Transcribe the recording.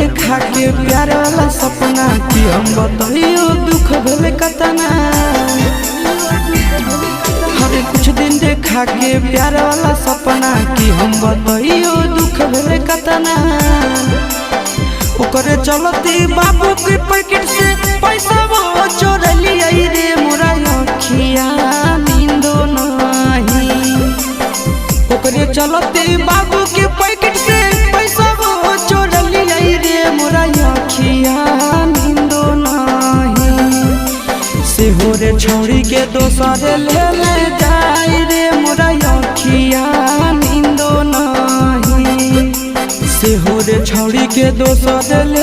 देखा के प्यार वाला सपना कि हम बताइयो दुख भेले कतना। हर कुछ दिन देखा के प्यार वाला सपना कि हम बताइयो दुख भेले कतना। ओकरे चलती बाबू के पैकेट से पैसा वो चोर लिया रे मोरा अखिया नींदो नहीं। ओकरे चलती बाबू के पैकेट से पैसा वो चोर लिया रे मोरा अखिया नींदो नहीं। से हो रे छोड़ी के दोसर ले ले जाए रे मोरा अखिया नींदो नहीं। से हो रे छोड़ी के दोसर ले